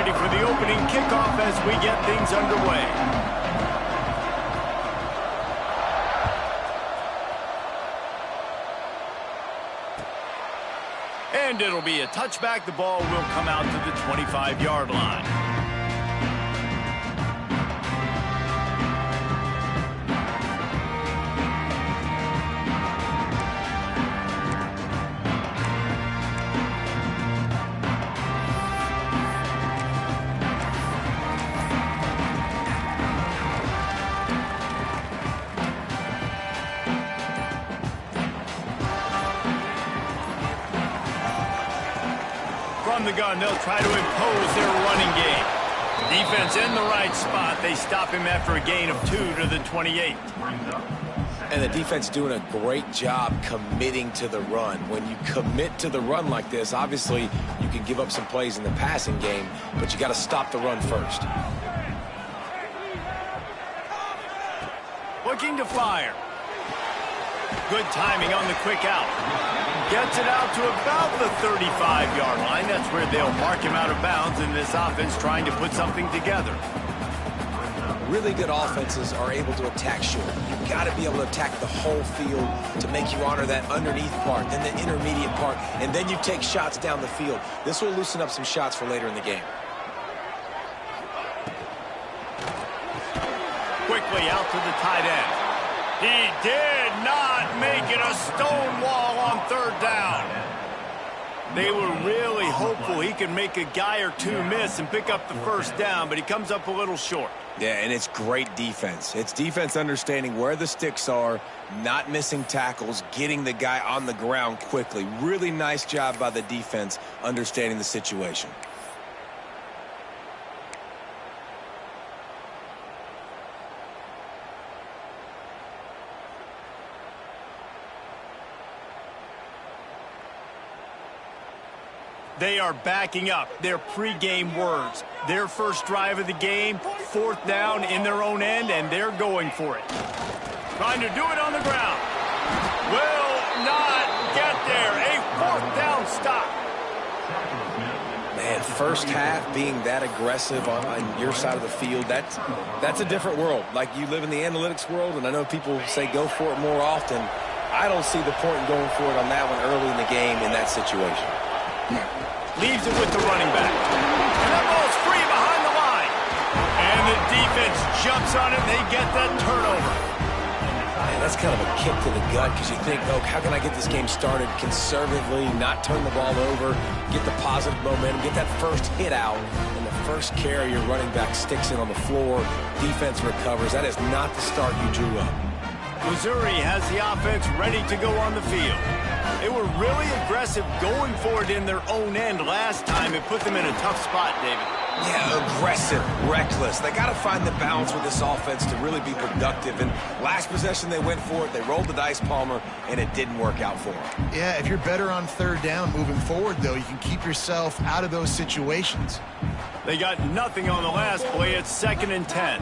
ready for the opening kickoff as we get things underway. And it'll be a touchback. The ball will come out to the 25-yard line. From the gun, they'll try to impose their running game. Defense in the right spot. They stop him after a gain of 2 to the 28. And the defense doing a great job committing to the run. When you commit to the run like this, obviously you can give up some plays in the passing game, but you got to stop the run first. Looking to fire. Good timing on the quick out. Gets it out to about the 35-yard line. That's where they'll mark him out of bounds in this offense trying to put something together. Really good offenses are able to attack short. You've got to be able to attack the whole field to make you honor that underneath part, then the intermediate part, and then you take shots down the field. This will loosen up some shots for later in the game. Quickly out to the tight end. He did not make it a stone wall on third down. They were really hopeful he could make a guy or two miss and pick up the first down, but he comes up a little short. Yeah, and it's great defense. It's defense understanding where the sticks are, not missing tackles, getting the guy on the ground quickly. Really nice job by the defense understanding the situation. They are backing up their pregame words. Their first drive of the game, 4th down in their own end, and they're going for it. Trying to do it on the ground. Will not get there. A 4th down stop. Man, first half being that aggressive on your side of the field, that's a different world. Like, you live in the analytics world, and I know people say go for it more often. I don't see the point in going for it on that one early in the game in that situation. Leaves it with the running back. And that ball's free behind the line. And the defense jumps on it, and they get that turnover. Man, that's kind of a kick to the gut because you think, oh, how can I get this game started conservatively, not turn the ball over, get the positive momentum, get that first hit out, and the first carry your running back sticks in on the floor, defense recovers. That is not the start you drew up. Missouri has the offense ready to go on the field. They were really aggressive going for it in their own end last time. It put them in a tough spot, David. Yeah, aggressive, reckless. They got to find the balance with this offense to really be productive. And last possession, they went for it. They rolled the dice, Palmer, and it didn't work out for them. Yeah, if you're better on third down moving forward, though, you can keep yourself out of those situations. They got nothing on the last play. It's 2nd and 10.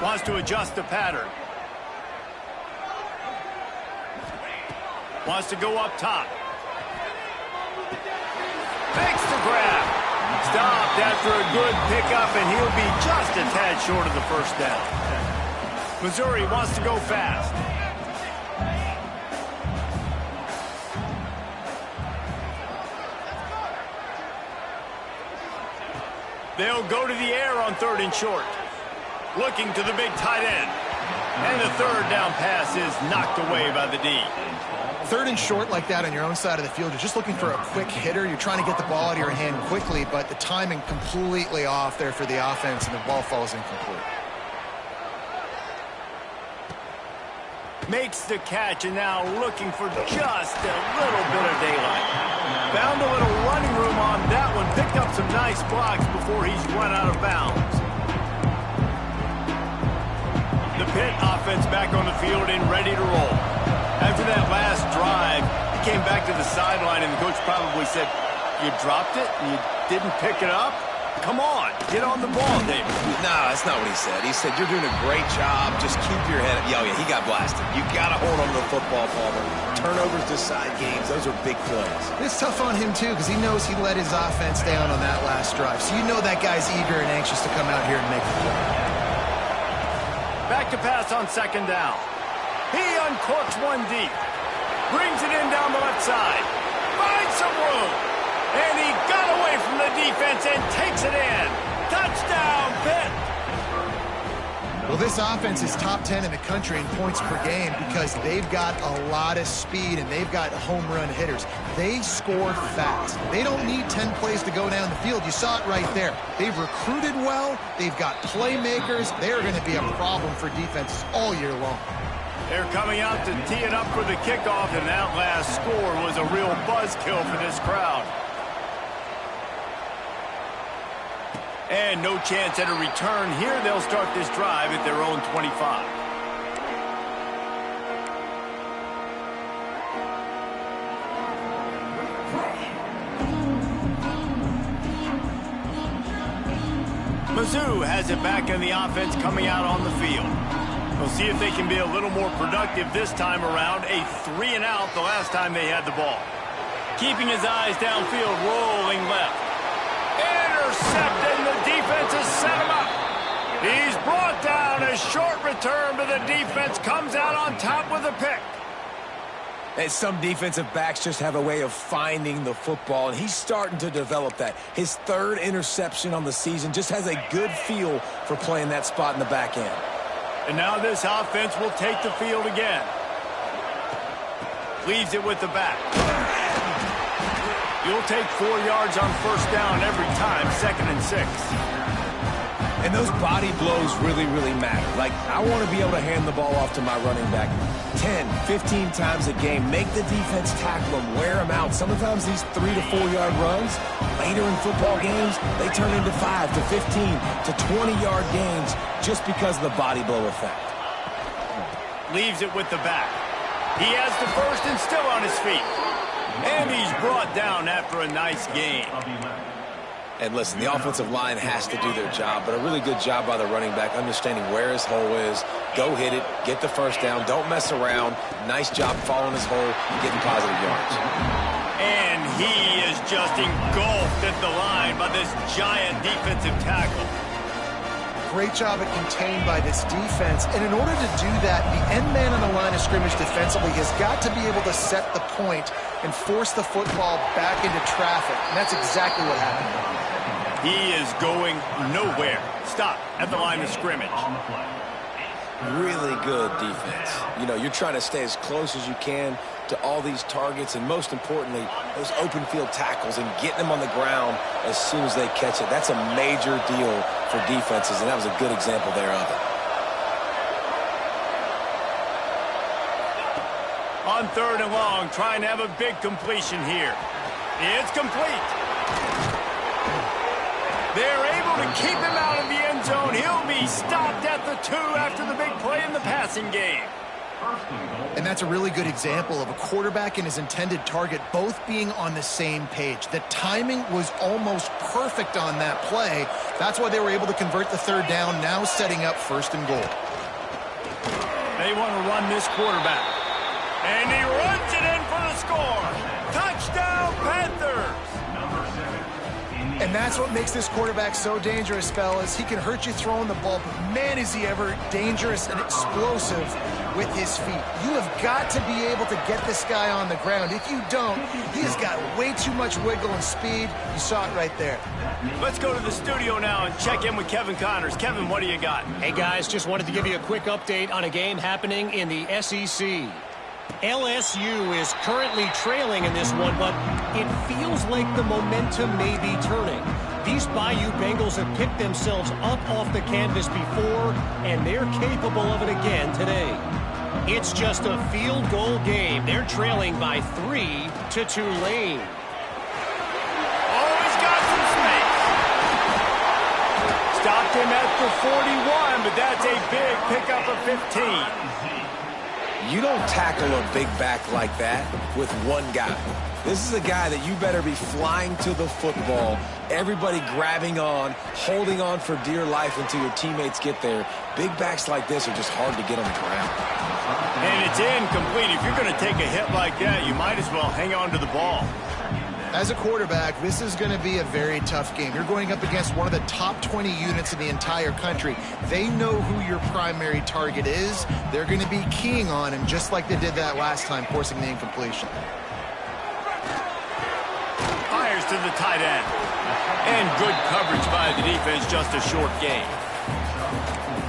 Wants to adjust the pattern. Wants to go up top. Makes the grab. Stopped after a good pickup, and he'll be just a tad short of the first down. Missouri wants to go fast. They'll go to the air on 3rd and short. Looking to the big tight end. And the 3rd down pass is knocked away by the D. 3rd and short like that on your own side of the field, you're just looking for a quick hitter. You're trying to get the ball out of your hand quickly, but the timing completely off there for the offense, and the ball falls incomplete. Makes the catch, and now looking for just a little bit of daylight. Found a little running room on that one. Picked up some nice blocks before he's run out of bounds. The Pitt offense back on the field and ready to roll. After that last drive, he came back to the sideline, and the coach probably said, "You dropped it? You didn't pick it up?" Come on, get on the ball, David. No, that's not what he said. He said, you're doing a great job. Just keep your head up. Oh, yeah, he got blasted. You got to hold on to the football, Palmer. Turnovers decide games. Those are big plays. It's tough on him, too, because he knows he let his offense down on that last drive. So you know that guy's eager and anxious to come out here and make the play. Back to pass on second down. He uncorks one deep. Brings it in down the left side. Finds some room. And he got away from the defense and takes it in. Touchdown, Pitt. Well, this offense is top 10 in the country in points per game because they've got a lot of speed and they've got home run hitters. They score fast. They don't need 10 plays to go down the field. You saw it right there. They've recruited well. They've got playmakers. They're going to be a problem for defenses all year long. They're coming out to tee it up for the kickoff, and that last score was a real buzzkill for this crowd. And no chance at a return here. They'll start this drive at their own 25. Mizz has it back in the offense coming out on the field. We'll see if they can be a little more productive this time around. A 3-and-out the last time they had the ball. Keeping his eyes downfield, rolling left. Intercepted, and the defense has set him up. He's brought down. A short return, but the defense comes out on top with a pick. And some defensive backs just have a way of finding the football, and he's starting to develop that. His third interception on the season, just has a good feel for playing that spot in the back end. And now this offense will take the field again. Leaves it with the back. You'll take 4 yards on first down every time, 2nd and 6. And those body blows really, really matter. Like, I want to be able to hand the ball off to my running back 10, 15 times a game. Make the defense tackle him, wear him out. Sometimes these 3 to 4 yard runs, later in football games, they turn into 5 to 15 to 20-yard gains just because of the body blow effect. Leaves it with the back. He has the first and still on his feet. And he's brought down after a nice game. And listen, the offensive line has to do their job, but a really good job by the running back, understanding where his hole is. Go hit it, get the first down, don't mess around. Nice job following his hole and getting positive yards. And he is just engulfed at the line by this giant defensive tackle. Great job at contained by this defense. And in order to do that, the end man on the line of scrimmage defensively has got to be able to set the point and force the football back into traffic. And that's exactly what happened. He is going nowhere. Stop at the line of scrimmage. Really good defense. You know, you're trying to stay as close as you can to all these targets, and most importantly, those open field tackles and getting them on the ground as soon as they catch it. That's a major deal for defenses, and that was a good example there of it. On 3rd and long, trying to have a big completion here. It's complete. They're able to keep him out of the end zone. He'll be stopped at the 2 after the big play in the passing game. And that's a really good example of a quarterback and his intended target both being on the same page. The timing was almost perfect on that play. That's why they were able to convert the 3rd down, now setting up 1st and goal. They want to run this quarterback. And he runs it in for the score. Touchdown, Panthers! And that's what makes this quarterback so dangerous, fellas. He can hurt you throwing the ball, but man, is he ever dangerous and explosive with his feet. You have got to be able to get this guy on the ground. If you don't, he's got way too much wiggle and speed. You saw it right there. Let's go to the studio now and check in with Kevin Connors. Kevin, what do you got? Hey, guys, just wanted to give you a quick update on a game happening in the SEC. LSU is currently trailing in this one, but it feels like the momentum may be turning. These Bayou Bengals have picked themselves up off the canvas before, and they're capable of it again today. It's just a field goal game. They're trailing by 3 to Tulane. Oh, he's got some space. Stopped him at the 41, but that's a big pickup of 15. You don't tackle a big back like that with one guy. This is a guy that you better be flying to the football, everybody grabbing on, holding on for dear life until your teammates get there. Big backs like this are just hard to get on the ground. And it's incomplete. If you're going to take a hit like that, you might as well hang on to the ball. As a quarterback, this is going to be a very tough game. You're going up against one of the top 20 units in the entire country. They know who your primary target is. They're going to be keying on him just like they did that last time, forcing the incompletion. Fires to the tight end. And good coverage by the defense, just a short gain.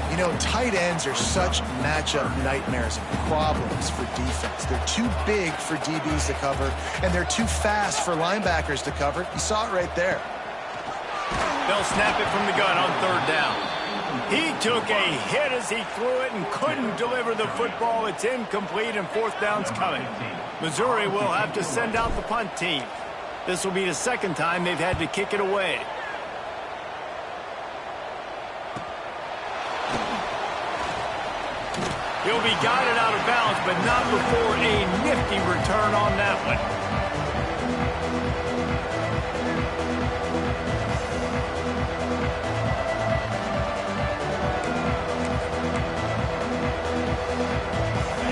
You know, tight ends are such matchup nightmares and problems for defense. They're too big for DBs to cover, and they're too fast for linebackers to cover. You saw it right there. They'll snap it from the gun on third down. He took a hit as he threw it and couldn't deliver the football. It's incomplete, and fourth down's coming. Missouri will have to send out the punt team. This will be the second time they've had to kick it away. He'll be guided out of bounds, but not before a nifty return on that one.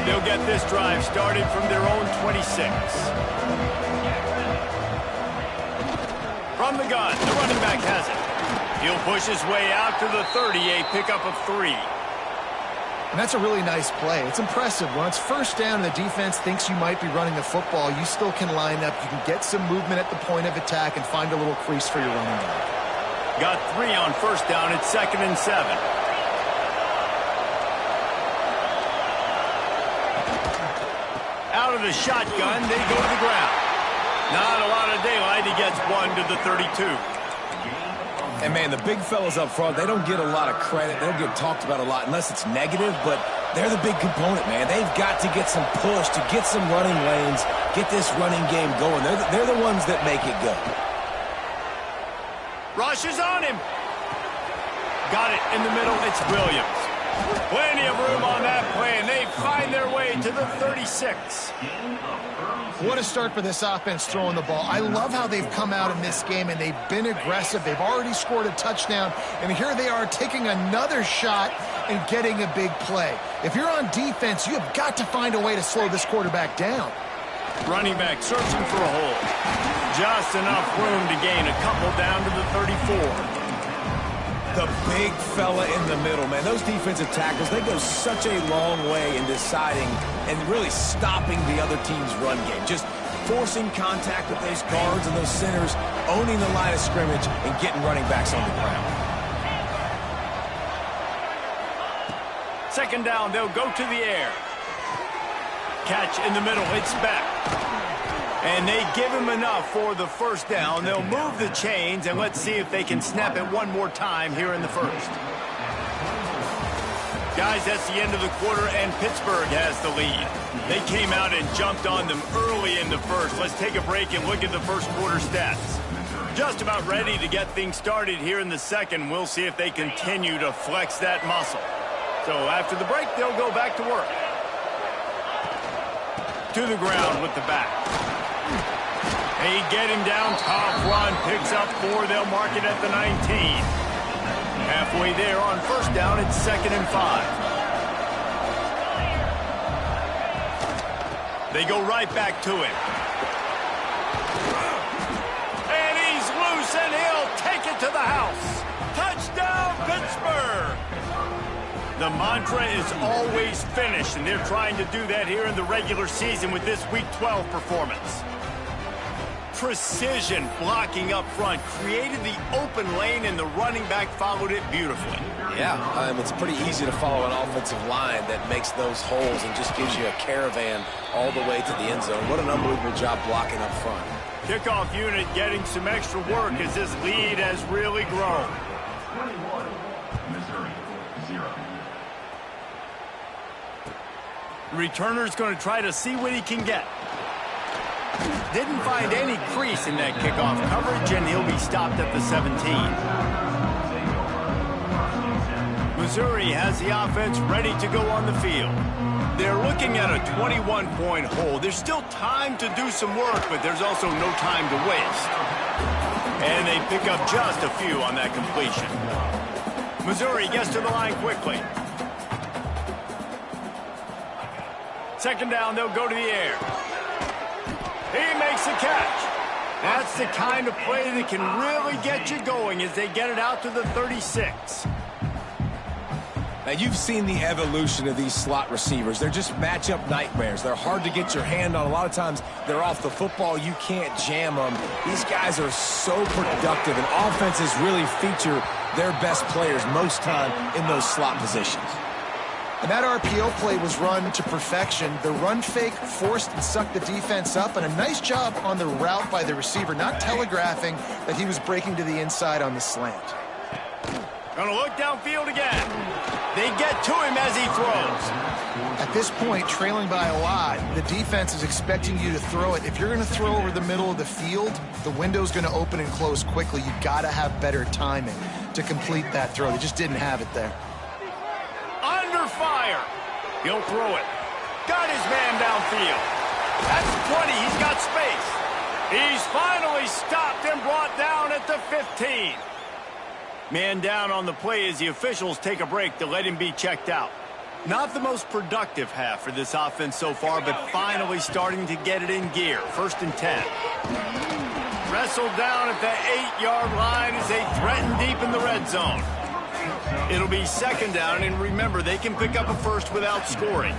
They'll get this drive started from their own 26. From the gun, the running back has it. He'll push his way out to the 30, a pickup of 3. And that's a really nice play. It's impressive. When it's first down and the defense thinks you might be running the football, you still can line up. You can get some movement at the point of attack and find a little crease for your running back. Got 3 on first down. It's 2nd and 7. Out of the shotgun, they go to the ground. Not a lot of daylight. He gets 1 to the 32. And, man, the big fellas up front, they don't get a lot of credit. They don't get talked about a lot unless it's negative, but they're the big component, man. They've got to get some push, to get some running lanes, get this running game going. They're the ones that make it go. Rush is on him. Got it in the middle. It's Williams. Plenty of room on that play, and they find their way to the 36. What a start for this offense throwing the ball. I love how they've come out in this game, and they've been aggressive. They've already scored a touchdown, and here they are taking another shot and getting a big play. If you're on defense, you have got to find a way to slow this quarterback down. Running back searching for a hole. Just enough room to gain a couple down to the 34. The big fella in the middle, man. Those defensive tackles, they go such a long way in deciding and really stopping the other team's run game. Just forcing contact with those guards and those centers, owning the line of scrimmage, and getting running backs on the ground. 2nd down, they'll go to the air. Catch in the middle, it's back. And they give him enough for the first down. They'll move the chains, and let's see if they can snap it one more time here in the first. Guys, that's the end of the quarter, and Pittsburgh has the lead. They came out and jumped on them early in the first. Let's take a break and look at the first quarter stats. Just about ready to get things started here in the second. We'll see if they continue to flex that muscle. So after the break, they'll go back to work. To the ground with the back. They get him down, top run, picks up 4. They'll mark it at the 19. Halfway there on first down, it's 2nd and 5. They go right back to him. And he's loose, and he'll take it to the house. Touchdown, Pittsburgh! The mantra is always finish, and they're trying to do that here in the regular season with this Week 12 performance. Precision blocking up front, created the open lane, and the running back followed it beautifully. Yeah, it's pretty easy to follow an offensive line that makes those holes and just gives you a caravan all the way to the end zone. What an unbelievable job blocking up front. Kickoff unit getting some extra work as this lead has really grown. 21, Missouri, 0. Returner's going to try to see what he can get. Didn't find any crease in that kickoff coverage, and he'll be stopped at the 17. Missouri has the offense ready to go on the field. They're looking at a 21-point hole. There's still time to do some work, but there's also no time to waste. And they pick up just a few on that completion. Missouri gets to the line quickly. Second down, they'll go to the air. He makes the catch. That's the kind of play that can really get you going as they get it out to the 36. Now, you've seen the evolution of these slot receivers. They're just matchup nightmares. They're hard to get your hand on. A lot of times, they're off the football. You can't jam them. These guys are so productive, and offenses really feature their best players most time in those slot positions. And that RPO play was run to perfection. The run fake forced and sucked the defense up, and a nice job on the route by the receiver, not telegraphing that he was breaking to the inside on the slant. Gonna look downfield again. They get to him as he throws. At this point, trailing by a lot, the defense is expecting you to throw it. If you're going to throw over the middle of the field, the window's going to open and close quickly. You've got to have better timing to complete that throw. They just didn't have it there. Under fire. He'll throw it. Got his man downfield. That's 20. He's got space. He's finally stopped and brought down at the 15. Man down on the play as the officials take a break to let him be checked out. Not the most productive half for this offense so far, but finally starting to get it in gear. 1st and 10. Wrestled down at the 8-yard line as they threaten deep in the red zone. It'll be 2nd down, and remember, they can pick up a first without scoring.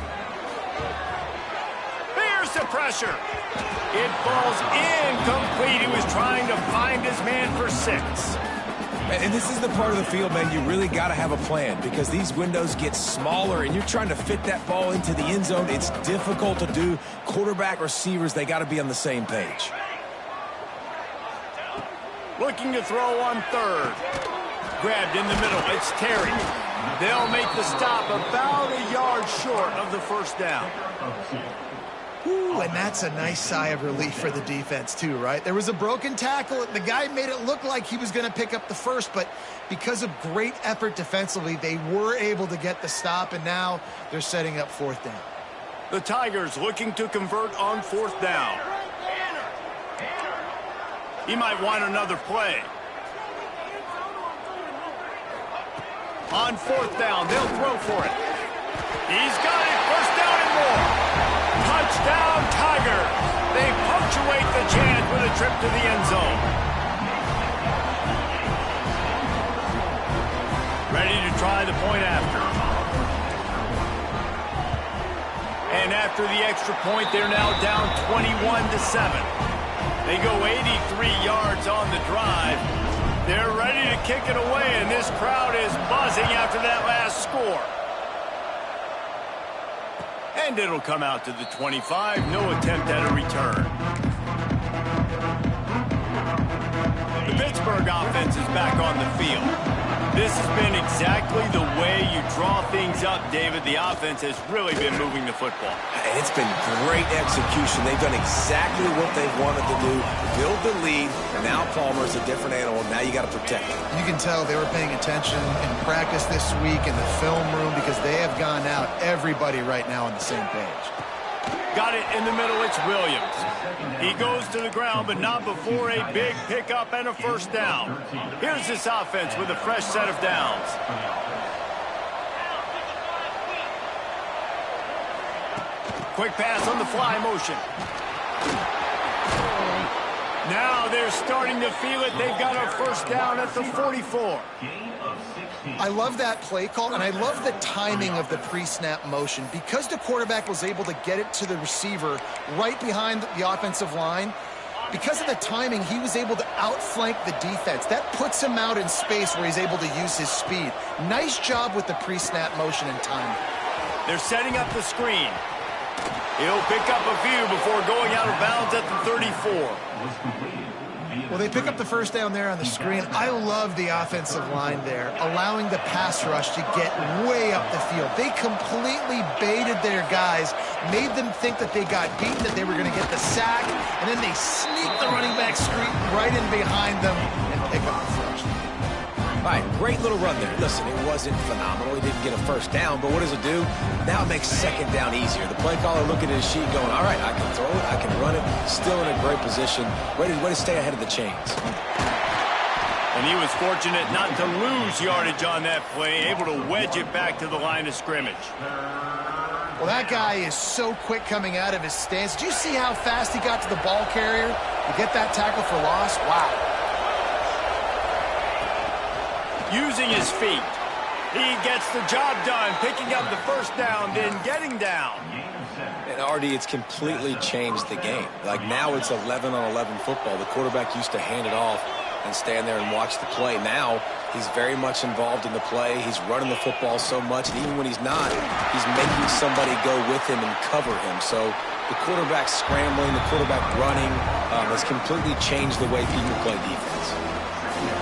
Here's the pressure. It falls incomplete. He was trying to find his man for 6. And this is the part of the field, man, you really got to have a plan because these windows get smaller and you're trying to fit that ball into the end zone. It's difficult to do. Quarterback, receivers, they got to be on the same page. Looking to throw on 3rd. Grabbed in the middle. It's Terry. They'll make the stop about a yard short of the 1st down. Ooh, and that's a nice sigh of relief for the defense too, right? There was a broken tackle. The guy made it look like he was going to pick up the first, but because of great effort defensively, they were able to get the stop, and now they're setting up 4th down. The Tigers looking to convert on 4th down. He might want another play. On 4th down, they'll throw for it. He's got it. 1st down and more. Touchdown, Tigers. They punctuate the chance with a trip to the end zone. Ready to try the point after. And after the extra point, they're now down 21-7. They go 83 yards on the drive. They're ready to kick it away, and this crowd is buzzing after that last score. And it'll come out to the 25. No attempt at a return. The Pittsburgh offense is back on the field. This has been exactly the way you draw things up, David. The offense has really been moving the football. And it's been great execution. They've done exactly what they've wanted to do. Build the lead. Now Palmer's a different animal. Now you got to protect him. You can tell they were paying attention in practice this week in the film room because they have gone out, everybody right now on the same page. Got it in the middle. It's Williams. He goes to the ground, but not before a big pickup and a 1st down. Here's this offense with a fresh set of downs. Quick pass on the fly motion. Now they're starting to feel it. They've got a 1st down at the 44. I love that play call, and I love the timing of the pre-snap motion. Because the quarterback was able to get it to the receiver right behind the offensive line, because of the timing, he was able to outflank the defense. That puts him out in space where he's able to use his speed. Nice job with the pre-snap motion and timing. They're setting up the screen. He'll pick up a few before going out of bounds at the 34. Well, they pick up the 1st down there on the screen. I love the offensive line there, allowing the pass rush to get way up the field. They completely baited their guys, made them think that they got beaten, that they were going to get the sack, and then they sneak the running back screen right in behind them and pick up the first. All right, great little run there. Listen, it wasn't phenomenal. He didn't get a first down, but what does it do? Now it makes second down easier. The play caller looking at his sheet going, all right, I can throw it, I can run it, still in a great position. Way to stay ahead of the chains. And he was fortunate not to lose yardage on that play, able to wedge it back to the line of scrimmage. Well, that guy is so quick coming out of his stance. Did you see how fast he got to the ball carrier to get that tackle for loss? Wow. Using his feet, he gets the job done, picking up the first down, then getting down. And RD, it's completely changed the game. Like now it's 11-on-11 football. The quarterback used to hand it off and stand there and watch the play. Now he's very much involved in the play. He's running the football so much, and even when he's not, he's making somebody go with him and cover him. So the quarterback scrambling, the quarterback running has completely changed the way people play defense.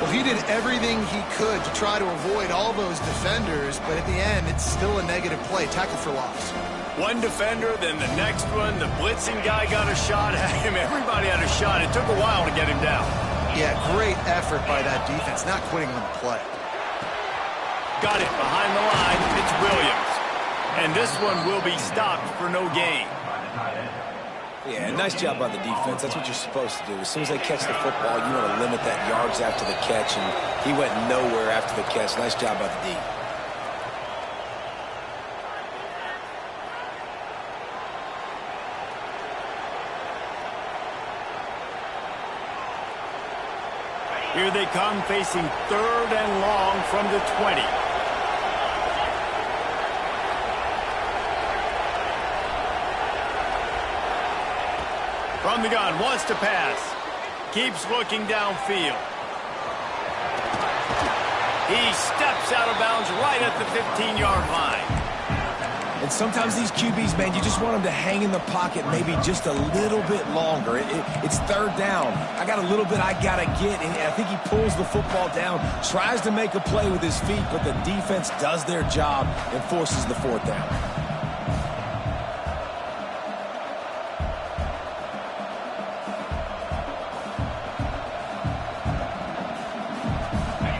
Well, he did everything he could to try to avoid all those defenders, but at the end, it's still a negative play, tackle for loss. One defender, then the next one. The blitzing guy got a shot at him. Everybody had a shot. It took a while to get him down. Yeah, great effort by that defense, not quitting on the play. Got it behind the line. It's Williams. And this one will be stopped for no gain. Yeah, nice job by the defense. That's what you're supposed to do. As soon as they catch the football, you want to limit that yards after the catch, and he went nowhere after the catch. Nice job by the D. Here they come, facing 3rd and long from the 20. From the gun, wants to pass. Keeps looking downfield. He steps out of bounds right at the 15-yard line. And sometimes these QBs, man, you just want them to hang in the pocket maybe just a little bit longer. It's 3rd down. I got a little bit I got to get, and I think he pulls the football down, tries to make a play with his feet, but the defense does their job and forces the 4th down.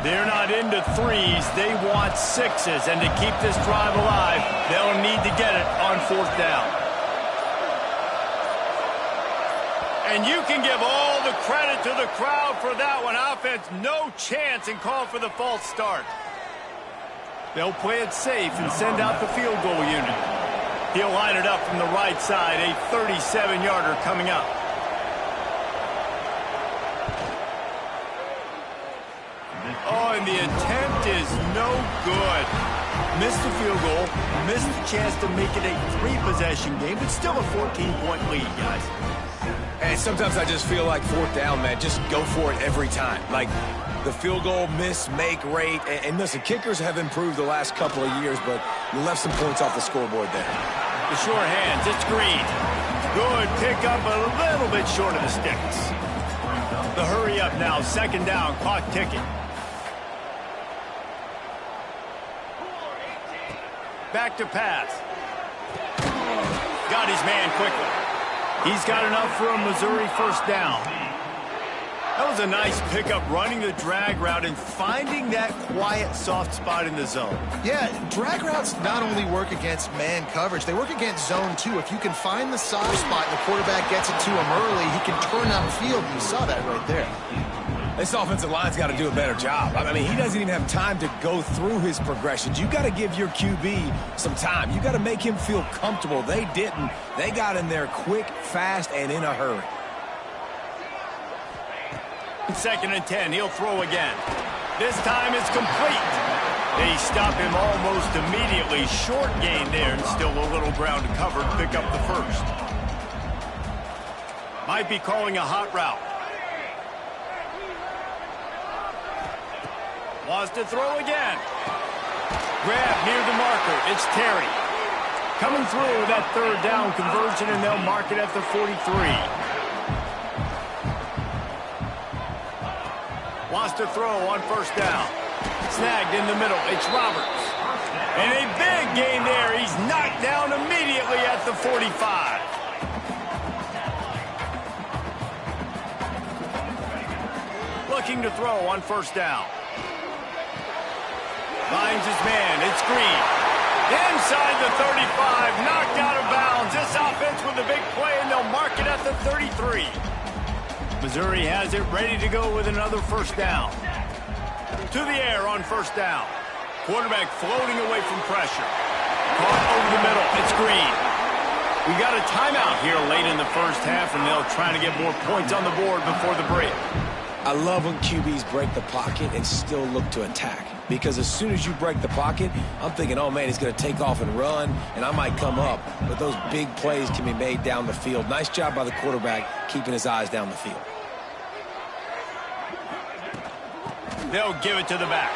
They're not into 3s. They want 6s. And to keep this drive alive, they'll need to get it on 4th down. And you can give all the credit to the crowd for that one. Offense, no chance, and call for the false start. They'll play it safe and send out the field goal unit. He'll line it up from the right side. A 37-yarder coming up. Oh, and the attempt is no good. Missed the field goal, missed the chance to make it a 3-possession game, but still a 14-point lead, guys. And sometimes I just feel like 4th down, man, just go for it every time. Like the field goal miss, make rate. And listen, kickers have improved the last couple of years, but you left some points off the scoreboard there. The sure hands, it's Green. Good pickup, a little bit short of the sticks. The hurry up now, 2nd down, clock ticking. Back to pass. Got his man quickly. He's got enough for a Missouri 1st down. That was a nice pickup, running the drag route and finding that quiet, soft spot in the zone. Yeah, drag routes not only work against man coverage, they work against zone too. If you can find the soft spot and the quarterback gets it to him early, he can turn upfield. You saw that right there. This offensive line's got to do a better job. I mean, he doesn't even have time to go through his progressions. You got to give your QB some time. You got to make him feel comfortable. They didn't. They got in there quick, fast, and in a hurry. 2nd and 10. He'll throw again. This time it's complete. They stop him almost immediately. Short gain there, and still a little ground to cover to pick up the 1st. Might be calling a hot route. Wants to throw again. Grab near the marker. It's Terry. Coming through with that 3rd down conversion, and they'll mark it at the 43. Wants to throw on 1st down. Snagged in the middle. It's Roberts. And a big gain there. He's knocked down immediately at the 45. Looking to throw on 1st down. Finds his man. It's Green. Inside the 35. Knocked out of bounds. This offense with a big play, and they'll mark it at the 33. Missouri has it ready to go with another first down. To the air on first down. Quarterback floating away from pressure. Caught over the middle. It's Green. We got a timeout here late in the first half, and they'll try to get more points on the board before the break. I love when QBs break the pocket and still look to attack. Because as soon as you break the pocket, I'm thinking, oh, man, he's going to take off and run, and I might come up. But those big plays can be made down the field. Nice job by the quarterback keeping his eyes down the field. They'll give it to the back.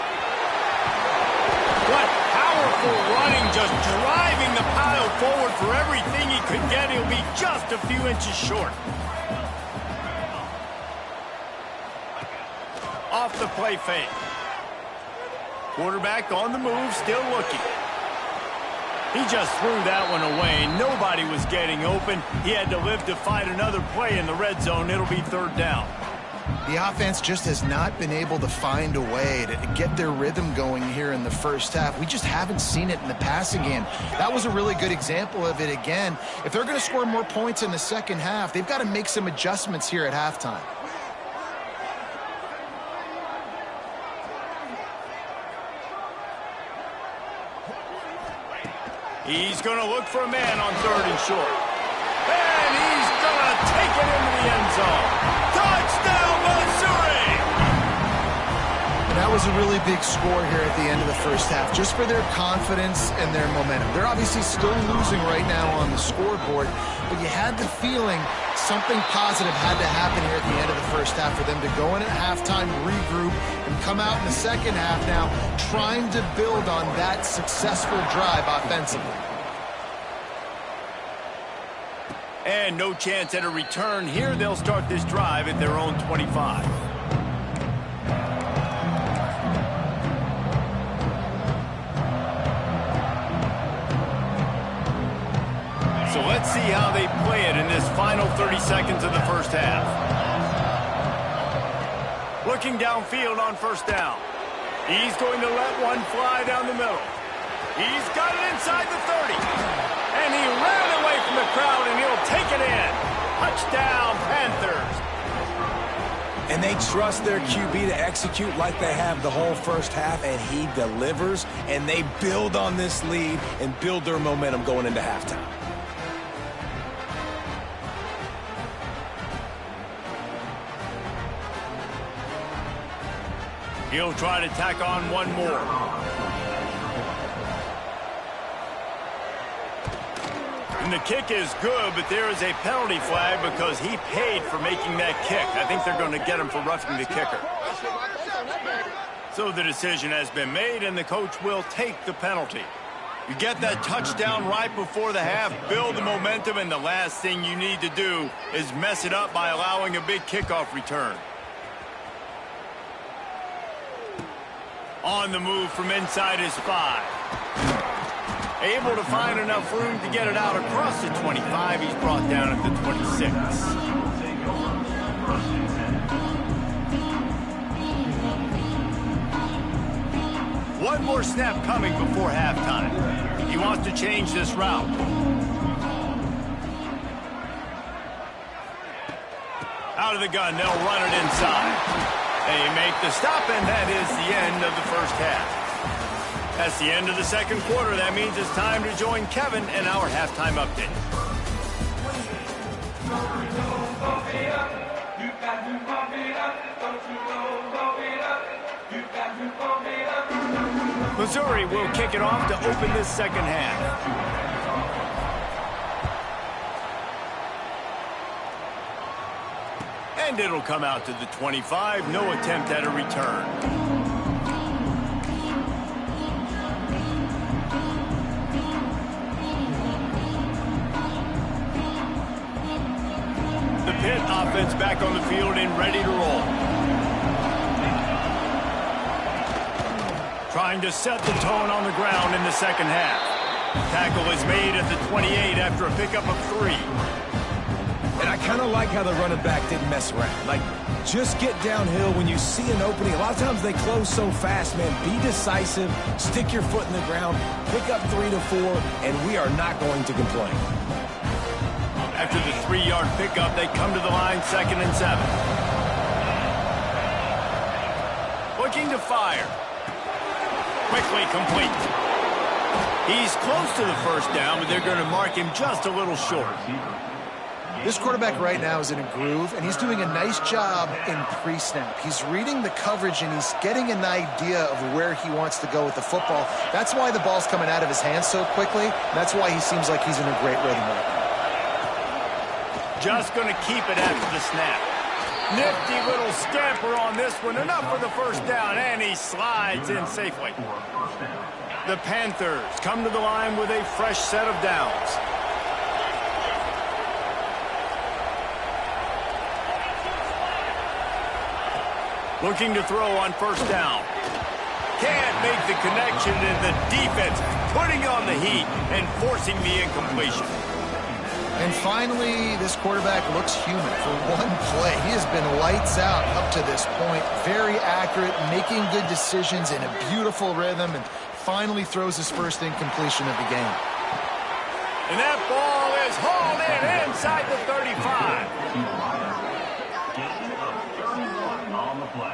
What powerful running, just driving the pile forward for everything he could get. He'll be just a few inches short. Off the play fake. Quarterback on the move, still looking. He just threw that one away. Nobody was getting open. He had to live to fight another play in the red zone. It'll be third down. The offense just has not been able to find a way to get their rhythm going here in the first half. We just haven't seen it in the passing game. That was a really good example of it again. If they're going to score more points in the second half, they've got to make some adjustments here at halftime. He's going to look for a man on third and short. And he's going to take it into the end zone. Touchdown, Missouri! And that was a really big score here at the end of the first half, just for their confidence and their momentum. They're obviously still losing right now on the scoreboard, but you had the feeling something positive had to happen here at the end of the first half for them to go in at halftime, regroup, and come out in the second half now trying to build on that successful drive offensively. And no chance at a return here. They'll start this drive at their own 25. So let's see how they play it in this final 30 seconds of the first half. Looking downfield on first down. He's going to let one fly down the middle. He's got it inside the 30. And he ran away from the crowd, and he'll take it in. Touchdown, Panthers. And they trust their QB to execute like they have the whole first half, and he delivers, and they build on this lead and build their momentum going into halftime. He'll try to tack on one more. And the kick is good, but there is a penalty flag because he paid for making that kick. I think they're going to get him for roughing the kicker. So the decision has been made, and the coach will take the penalty. You get that touchdown right before the half, build the momentum, and the last thing you need to do is mess it up by allowing a big kickoff return. On the move from inside his 5. Able to find enough room to get it out across the 25. He's brought down at the 26. One more snap coming before halftime. He wants to change this route. Out of the gun, they'll run it inside. They make the stop, and that is the end of the first half. That's the end of the second quarter. That means it's time to join Kevin in our halftime update. Missouri will kick it off to open this second half. And it'll come out to the 25. No attempt at a return. The Pitt offense back on the field and ready to roll. Trying to set the tone on the ground in the second half. Tackle is made at the 28 after a pickup of 3. And I kind of like how the running back didn't mess around. Like, Just get downhill when you see an opening. A lot of times they close so fast, man. Be decisive, stick your foot in the ground, pick up 3 to 4, and we are not going to complain. After the 3-yard pickup, they come to the line, 2nd and 7. Looking to fire. Quickly complete. He's close to the first down, but they're going to mark him just a little short. This quarterback right now is in a groove, and he's doing a nice job in pre-snap. He's reading the coverage, and he's getting an idea of where he wants to go with the football. That's why the ball's coming out of his hands so quickly. That's why he seems like he's in a great rhythm right now. Just going to keep it after the snap. Nifty little scamper on this one. Enough for the first down, and he slides in safely. The Panthers come to the line with a fresh set of downs. Looking to throw on first down. Can't make the connection, and the defense putting on the heat and forcing the incompletion. And finally, this quarterback looks human for one play. He has been lights out up to this point. Very accurate, making good decisions in a beautiful rhythm, and finally throws his first incompletion of the game. And that ball is hauled in inside the 35.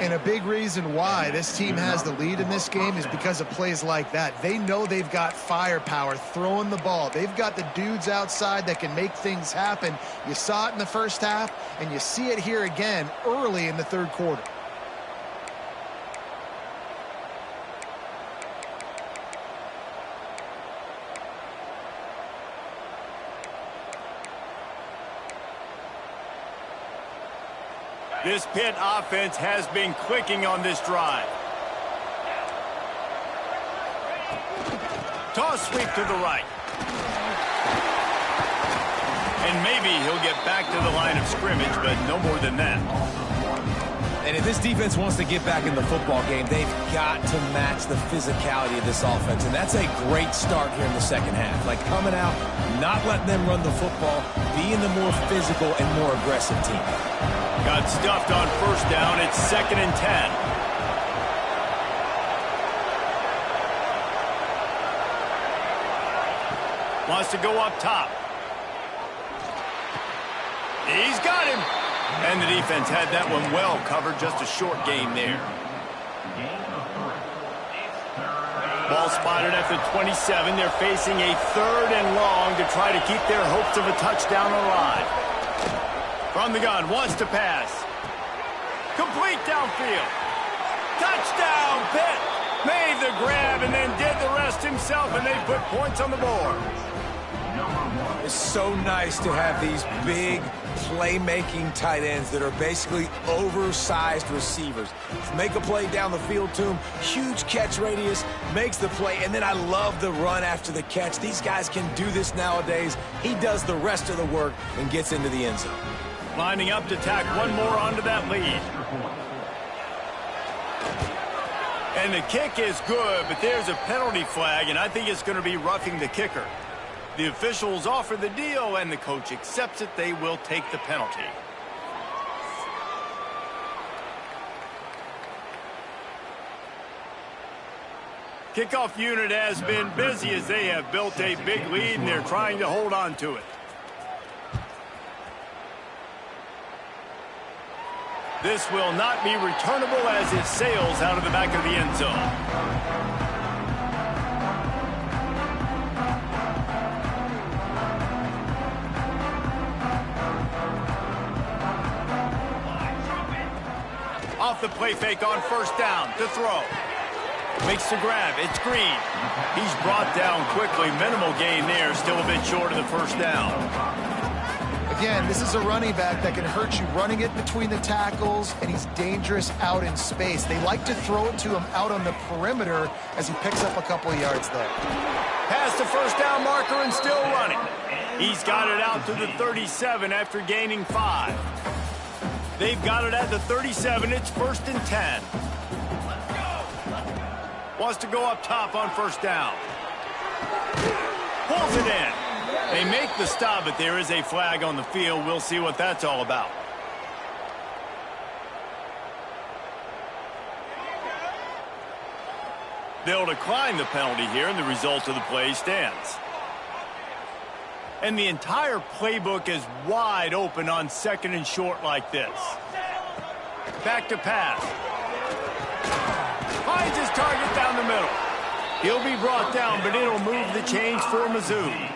And a big reason why this team has the lead in this game is because of plays like that. They know they've got firepower throwing the ball. They've got the dudes outside that can make things happen. You saw it in the first half, and you see it here again early in the third quarter. This Pitt offense has been clicking on this drive. Toss sweep to the right. And maybe he'll get back to the line of scrimmage, but no more than that. And if this defense wants to get back in the football game, they've got to match the physicality of this offense. And that's a great start here in the second half. Like coming out, not letting them run the football, being the more physical and more aggressive team. Got stuffed on first down. It's 2nd and 10. Wants to go up top. He's got him. And the defense had that one well covered. Just a short game there. Ball spotted at the 27. They're facing a 3rd and long to try to keep their hopes of a touchdown alive. From the gun, wants to pass. Complete downfield. Touchdown, Pitt. Made the grab and then did the rest himself, and they put points on the board. It's so nice to have these big playmaking tight ends that are basically oversized receivers. Make a play down the field to him, huge catch radius, makes the play, and then I love the run after the catch. These guys can do this nowadays. He does the rest of the work and gets into the end zone. Lining up to tack one more onto that lead. And the kick is good, but there's a penalty flag, and I think it's going to be roughing the kicker. The officials offer the deal, and the coach accepts it. They will take the penalty. Kickoff unit has been busy as they have built a big lead, and they're trying to hold on to it. This will not be returnable as it sails out of the back of the end zone. Off the play fake on first down to throw. Makes the grab. It's Green. He's brought down quickly. Minimal gain there. Still a bit short of the first down. Again, this is a running back that can hurt you running it between the tackles, and he's dangerous out in space. They like to throw it to him out on the perimeter as he picks up a couple of yards there. Past the first down marker and still running. He's got it out to the 37 after gaining 5. They've got it at the 37. It's 1st and 10. Wants to go up top on first down. Pulls it in. They make the stop, but there is a flag on the field. We'll see what that's all about. They'll decline the penalty here, and the result of the play stands. And the entire playbook is wide open on 2nd and short like this. Back to pass. Finds his target down the middle. He'll be brought down, but it'll move the chains for Mizz.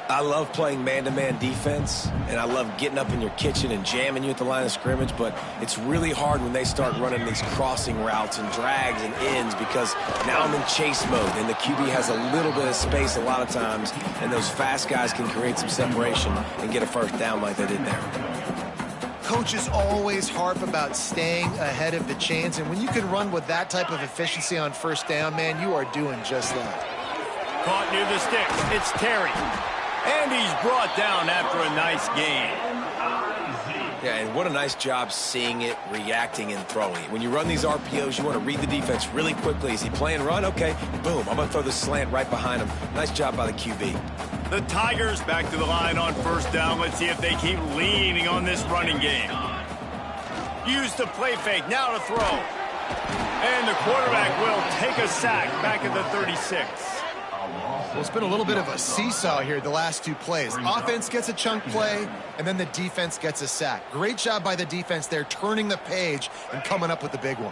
I love playing man-to-man defense, and I love getting up in your kitchen and jamming you at the line of scrimmage, but it's really hard when they start running these crossing routes and drags and ends because now I'm in chase mode, and the QB has a little bit of space a lot of times, and those fast guys can create some separation and get a first down like they did there. Coaches always harp about staying ahead of the chains, and when you can run with that type of efficiency on first down, man, you are doing just that. Caught near the sticks. It's Terry. And he's brought down after a nice gain. Yeah, and what a nice job seeing it, reacting, and throwing it. When you run these RPOs, you want to read the defense really quickly. Is he playing run? Okay, boom, I'm going to throw the slant right behind him. Nice job by the QB. The Tigers back to the line on first down. Let's see if they keep leaning on this running game. Use the play fake, now to throw. And the quarterback will take a sack back at the 36. Well, it's been a little bit of a seesaw here the last 2 plays. Offense gets a chunk play, and then the defense gets a sack. Great job by the defense there, turning the page and coming up with the big one.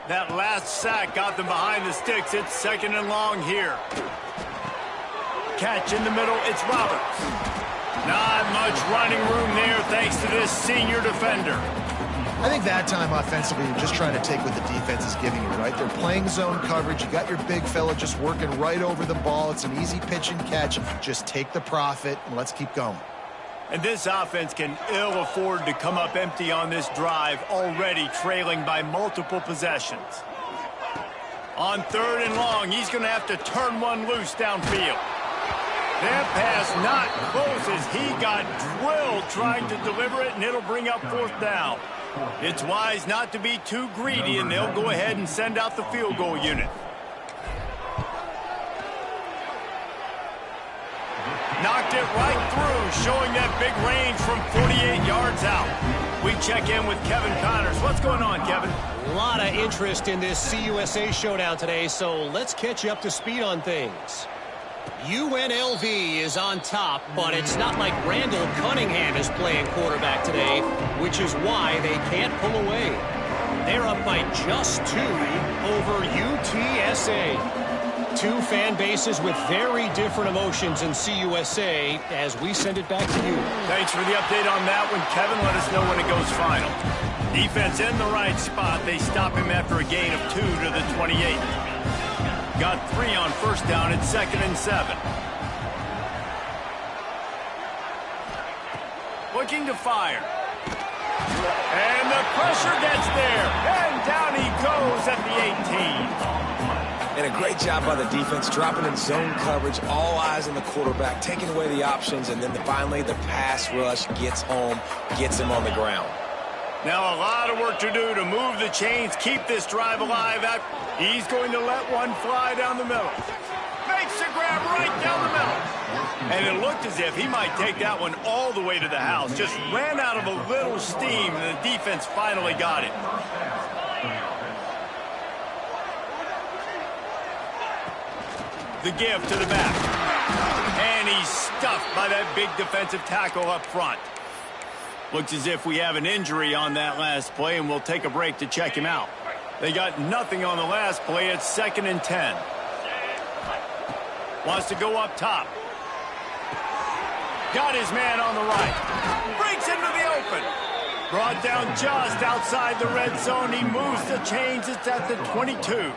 That last sack got them behind the sticks. It's 2nd and long here. Catch in the middle, it's Roberts. Not much running room there thanks to this senior defender. I think that time offensively, you're just trying to take what the defense is giving you, right? They're playing zone coverage. You got your big fella just working right over the ball. It's an easy pitch and catch. Just take the profit, and let's keep going. And this offense can ill afford to come up empty on this drive, already trailing by multiple possessions. On 3rd and long, he's going to have to turn one loose downfield. That pass not close as he got drilled trying to deliver it, and it'll bring up 4th down. It's wise not to be too greedy, and they'll go ahead and send out the field goal unit. Knocked it right through, showing that big range from 48 yards out. We check in with Kevin Connors. What's going on, Kevin? A lot of interest in this CUSA showdown today, so let's catch you up to speed on things. UNLV is on top, but it's not like Randall Cunningham is playing quarterback today, which is why they can't pull away. They're up by just 2 over UTSA. 2 fan bases with very different emotions in CUSA as we send it back to you. Thanks for the update on that one, Kevin. Let us know when it goes final. Defense in the right spot. They stop him after a gain of 2 to the 28. Got 3 on first down. It's 2nd and 7. Looking to fire. And the pressure gets there. And down he goes at the 18. And a great job by the defense, dropping in zone coverage, all eyes on the quarterback, taking away the options, and then finally the pass rush gets home, gets him on the ground. Now a lot of work to do to move the chains, keep this drive alive. He's going to let one fly down the middle. Makes the grab right down the middle. And it looked as if he might take that one all the way to the house. Just ran out of a little steam, and the defense finally got it. The give to the back. And he's stuffed by that big defensive tackle up front. Looks as if we have an injury on that last play, and we'll take a break to check him out. They got nothing on the last play. It's 2nd and 10. Wants to go up top. Got his man on the right. Breaks into the open. Brought down just outside the red zone. He moves the chains. It's at the 22.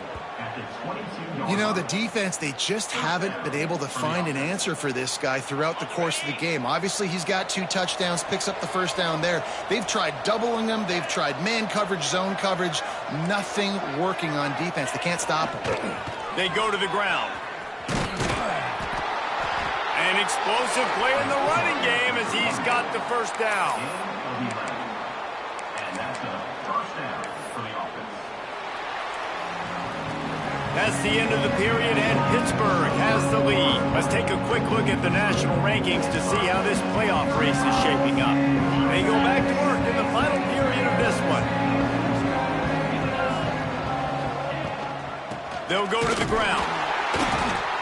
You know, the defense, they just haven't been able to find an answer for this guy throughout the course of the game. Obviously, he's got 2 touchdowns, picks up the first down there. They've tried doubling him. They've tried man coverage, zone coverage. Nothing working on defense. They can't stop him. They go to the ground. An explosive play in the running game as he's got the first down. And that's a first down for the offense. That's the end of the period, and Pittsburgh has the lead. Let's take a quick look at the national rankings to see how this playoff race is shaping up. They go back to work in the final period of this one. They'll go to the ground.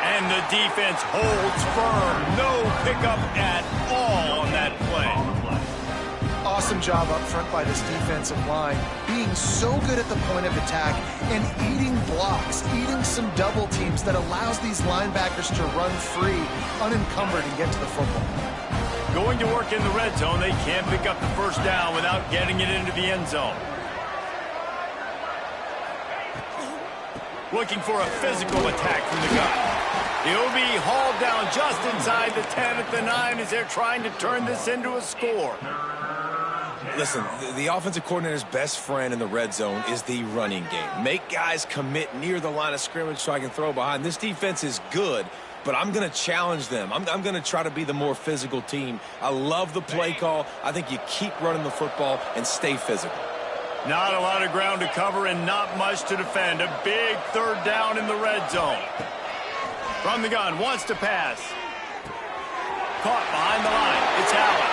And the defense holds firm. No pickup at all on that play. Awesome job up front by this defensive line, being so good at the point of attack and eating blocks, eating some double teams that allows these linebackers to run free, unencumbered, and get to the football. Going to work in the red zone, they can't pick up the first down without getting it into the end zone. Looking for a physical attack from the gun. He'll be hauled down just inside the 10 at the 9 as they're trying to turn this into a score. Listen, the offensive coordinator's best friend in the red zone is the running game. Make guys commit near the line of scrimmage so I can throw behind. This defense is good, but I'm going to challenge them. I'm going to try to be the more physical team. I love the play call. I think you keep running the football and stay physical. Not a lot of ground to cover and not much to defend. A big third down in the red zone. From the gun, wants to pass. Caught behind the line. It's Allen.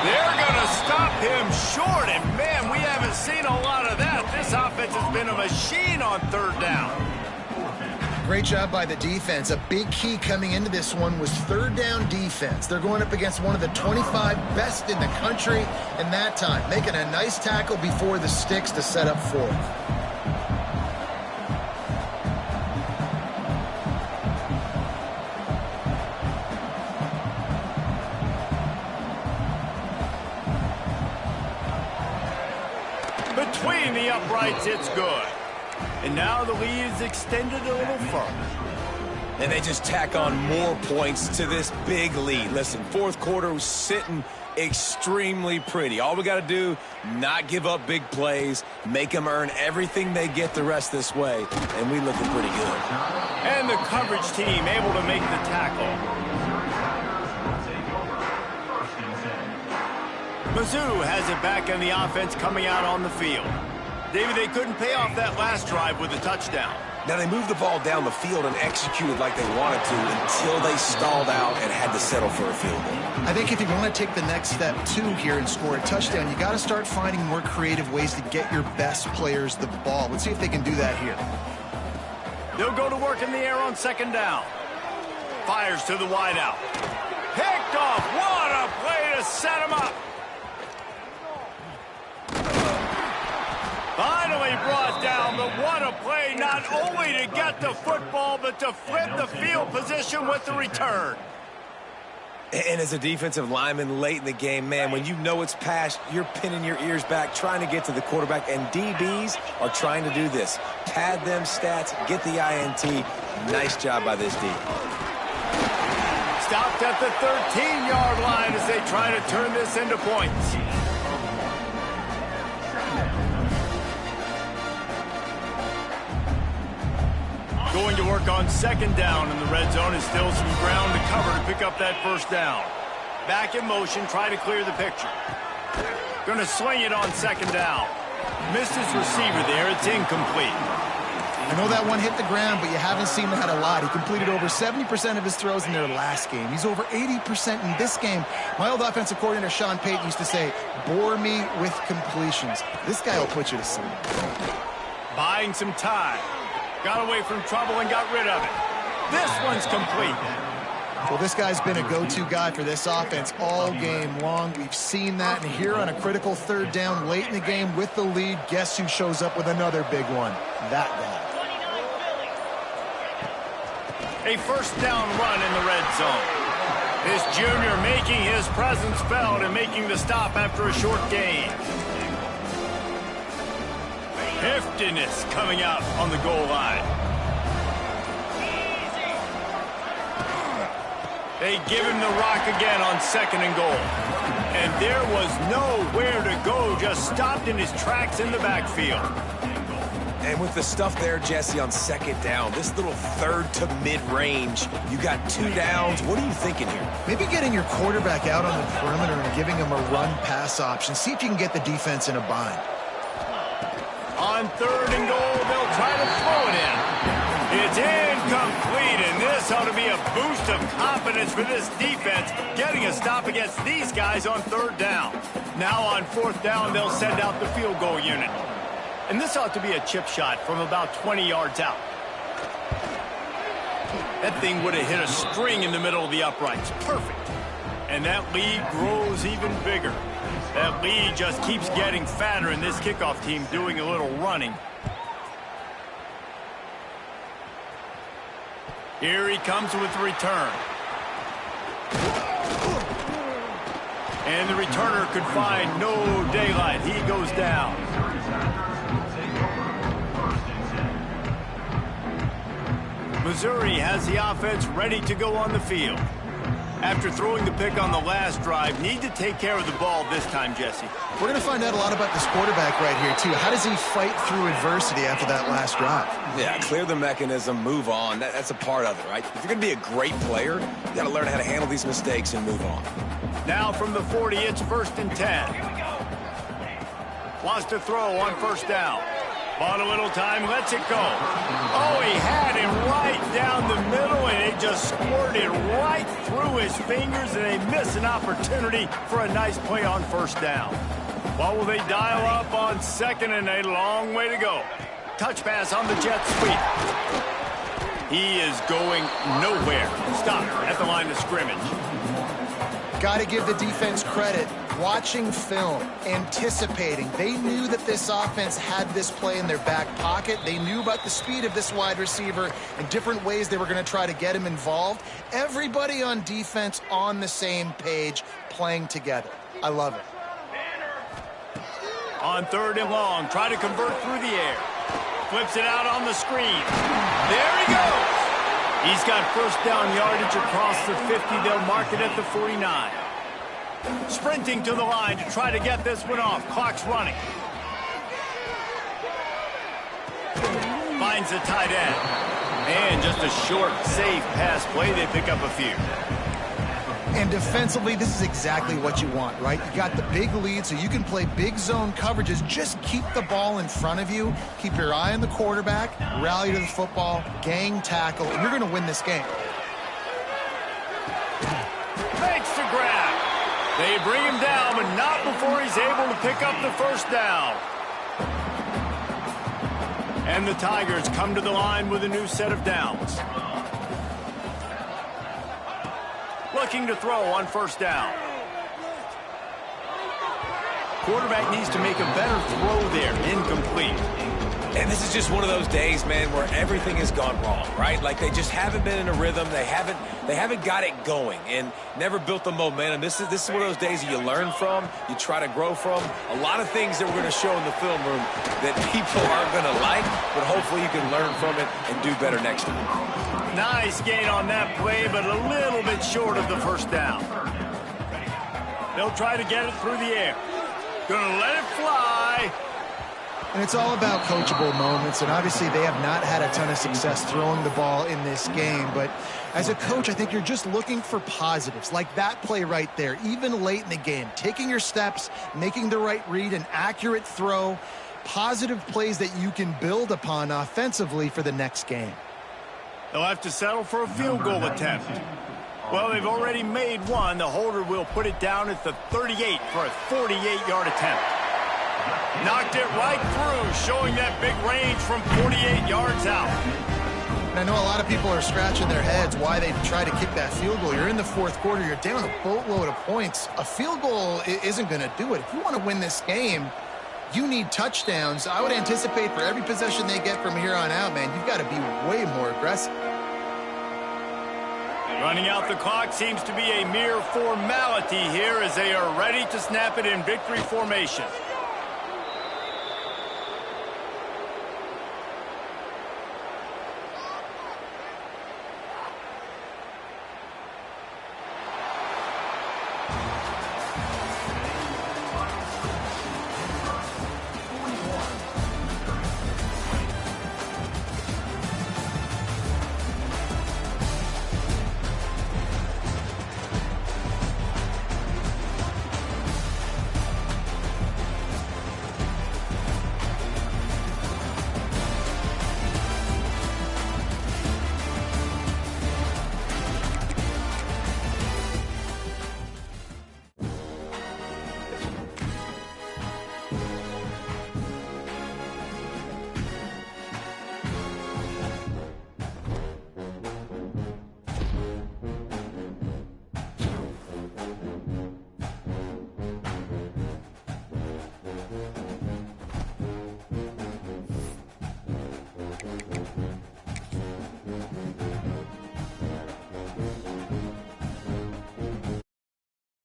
They're going to stop him short, and man, we haven't seen a lot of that. This offense has been a machine on third down. Great job by the defense. A big key coming into this one was third down defense. They're going up against one of the 25 best in the country in that time, making a nice tackle before the sticks to set up fourth. Between the uprights, it's good. And now the lead is extended a little further. And they just tack on more points to this big lead. Listen, fourth quarter was sitting extremely pretty. All we got to do, not give up big plays, make them earn everything they get the rest this way, and we looking pretty good. And the coverage team able to make the tackle. Mizz has it back on the offense coming out on the field. David, they couldn't pay off that last drive with a touchdown. Now, they moved the ball down the field and executed like they wanted to until they stalled out and had to settle for a field goal. I think if you want to take the next step, too, here and score a touchdown, you got to start finding more creative ways to get your best players the ball. Let's see if they can do that here. They'll go to work in the air on second down. Fires to the wideout. Picked off. What a play to set him up. Finally brought down, but what a play, not only to get the football, but to flip the field position with the return. And as a defensive lineman late in the game, man, when you know it's passed, you're pinning your ears back, trying to get to the quarterback, and DBs are trying to do this. Pad them stats, get the INT. Nice job by this D. Stopped at the 13-yard line as they try to turn this into points. Going to work on second down in the red zone is still some ground to cover to pick up that first down. Back in motion, try to clear the picture. Going to swing it on second down. Missed his receiver there. It's incomplete. I know that one hit the ground, but you haven't seen him had a lot. He completed over 70% of his throws in their last game. He's over 80% in this game. My old offensive coordinator, Sean Payton, used to say, bore me with completions. This guy will put you to sleep. Buying some time. Got away from trouble and got rid of it. This one's complete. Well, this guy's been a go-to guy for this offense all game long. We've seen that, and here on a critical third down late in the game with the lead, guess who shows up with another big one? That guy. A first down run in the red zone. This junior making his presence felt and making the stop after a short gain. Heftiness coming out on the goal line. They give him the rock again on second and goal. And there was nowhere to go, just stopped in his tracks in the backfield. And with the stuff there, Jesse, on second down, this little third to mid-range, you got 2 downs. What are you thinking here? Maybe getting your quarterback out on the perimeter and giving him a run-pass option. See if you can get the defense in a bind. On third and goal, they'll try to throw it in. It's incomplete, and this ought to be a boost of confidence for this defense, getting a stop against these guys on third down. Now on fourth down, they'll send out the field goal unit. And this ought to be a chip shot from about 20 yards out. That thing would have hit a string in the middle of the uprights. Perfect. And that lead grows even bigger. That lead just keeps getting fatter, and this kickoff team doing a little running. Here he comes with the return. And the returner could find no daylight. He goes down. Missouri has the offense ready to go on the field. After throwing the pick on the last drive, need to take care of the ball this time, Jesse. We're going to find out a lot about this quarterback right here, too. How does he fight through adversity after that last drive? Yeah, clear the mechanism, move on. That's a part of it, right? If you're going to be a great player, you got to learn how to handle these mistakes and move on. Now from the 40, it's 1st and 10. Wants to throw on 1st down. Bought a little time, lets it go. Oh, he had it right down the middle, and it just squirted right through his fingers, and they miss an opportunity for a nice play on 1st down. What will they dial up on 2nd and a long way to go? Touch pass on the jet sweep. He is going nowhere. Stop at the line of scrimmage. Got to give the defense credit. Watching film, anticipating. They knew that this offense had this play in their back pocket. They knew about the speed of this wide receiver and different ways they were going to try to get him involved. Everybody on defense on the same page, playing together. I love it. On 3rd and long, try to convert through the air. Flips it out on the screen. There he goes. He's got 1st down yardage across the 50. They'll mark it at the 49. Sprinting to the line to try to get this one off. Clock's running. Finds the tight end. And just a short, safe pass play. They pick up a few. And defensively, this is exactly what you want, right? You got the big lead, so you can play big zone coverages. Just keep the ball in front of you. Keep your eye on the quarterback. Rally to the football. Gang tackle. And you're going to win this game. Makes the grab. They bring him down, but not before he's able to pick up the 1st down. And the Tigers come to the line with a new set of downs. Looking to throw on 1st down. Quarterback needs to make a better throw there. Incomplete. And this is just one of those days, man, where everything has gone wrong, right? Like they just haven't been in a rhythm. They haven't got it going and never built the momentum. This is one of those days that you learn from, you try to grow from. A lot of things that we're going to show in the film room that people aren't going to like, but hopefully you can learn from it and do better next time. Nice gain on that play, but a little bit short of the 1st down. They'll try to get it through the air. Gonna let it fly. And it's all about coachable moments, and obviously they have not had a ton of success throwing the ball in this game. But as a coach, I think you're just looking for positives, like that play right there, even late in the game. Taking your steps, making the right read, an accurate throw, positive plays that you can build upon offensively for the next game. They'll have to settle for a field goal attempt. Well, they've already made one. The holder will put it down at the 38 for a 48-yard attempt. Knocked it right through, showing that big range from 48 yards out. And I know a lot of people are scratching their heads why they try to kick that field goal. You're in the 4th quarter. You're down a boatload of points. A field goal isn't going to do it. If you want to win this game, you need touchdowns. I would anticipate for every possession they get from here on out, man, you've got to be way more aggressive. Running out the clock seems to be a mere formality here as they are ready to snap it in victory formation.